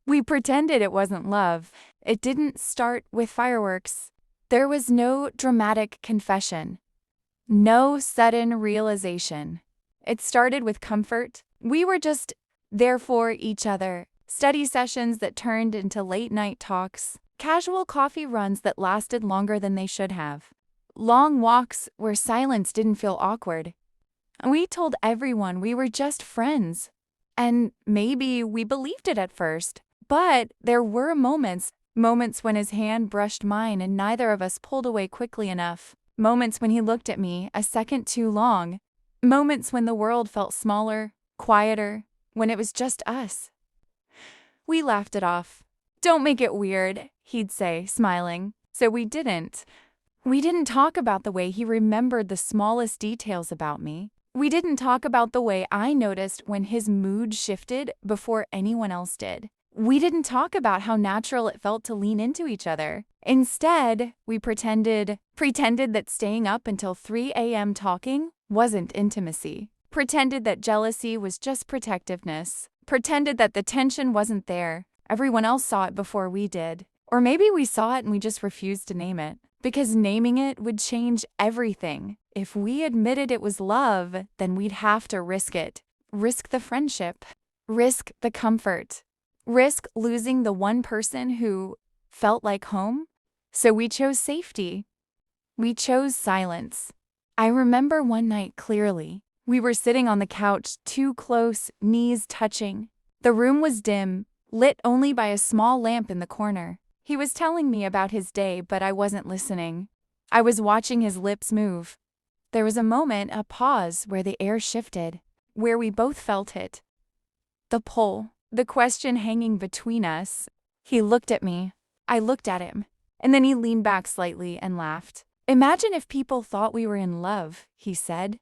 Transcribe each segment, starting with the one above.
We pretended it wasn't love. It didn't start with fireworks. There was no dramatic confession. No sudden realization. It started with comfort. We were just there for each other. Study sessions that turned into late-night talks. Casual coffee runs that lasted longer than they should have. Long walks where silence didn't feel awkward. We told everyone we were just friends. And maybe we believed it at first. But there were moments when his hand brushed mine and neither of us pulled away quickly enough. Moments when he looked at me a second too long. Moments when the world felt smaller, quieter, when it was just us. We laughed it off. "Don't make it weird," he'd say, smiling. So we didn't. We didn't talk about the way he remembered the smallest details about me. We didn't talk about the way I noticed when his mood shifted before anyone else did. We didn't talk about how natural it felt to lean into each other. Instead, we pretended that staying up until 3 a.m. talking wasn't intimacy. Pretended that jealousy was just protectiveness. Pretended that the tension wasn't there. Everyone else saw it before we did. Or maybe we saw it and we just refused to name it. Because naming it would change everything. If we admitted it was love, then we'd have to risk it. Risk the friendship. Risk the comfort. Risk losing the one person who felt like home. So we chose safety. We chose silence. I remember one night clearly. We were sitting on the couch, too close, knees touching. The room was dim, lit only by a small lamp in the corner. He was telling me about his day, but I wasn't listening. I was watching his lips move. There was a moment, a pause, where the air shifted, where we both felt it. The pull, the question hanging between us. He looked at me. I looked at him. And then he leaned back slightly and laughed. "Imagine if people thought we were in love," he said.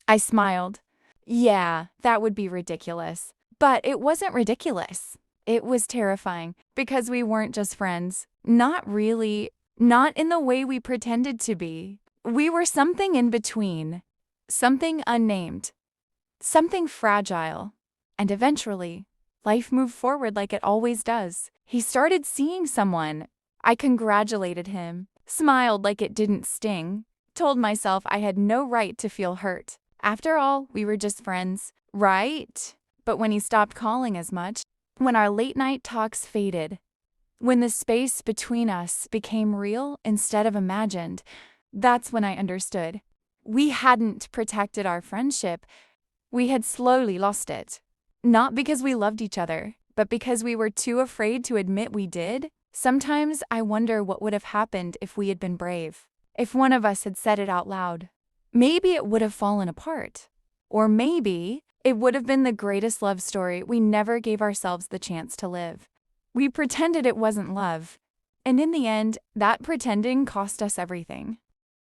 I smiled. Yeah, that would be ridiculous. But it wasn't ridiculous. It was terrifying, because we weren't just friends. Not really. Not in the way we pretended to be. We were something in between. Something unnamed. Something fragile. And eventually, life moved forward like it always does. He started seeing someone. I congratulated him, smiled like it didn't sting, told myself I had no right to feel hurt. After all, we were just friends, right? But when he stopped calling as much, when our late-night talks faded, when the space between us became real instead of imagined, that's when I understood. We hadn't protected our friendship. We had slowly lost it. Not because we loved each other, but because we were too afraid to admit we did. Sometimes I wonder what would have happened if we had been brave. If one of us had said it out loud. Maybe it would have fallen apart. Or maybe it would have been the greatest love story we never gave ourselves the chance to live. We pretended it wasn't love. And in the end, that pretending cost us everything.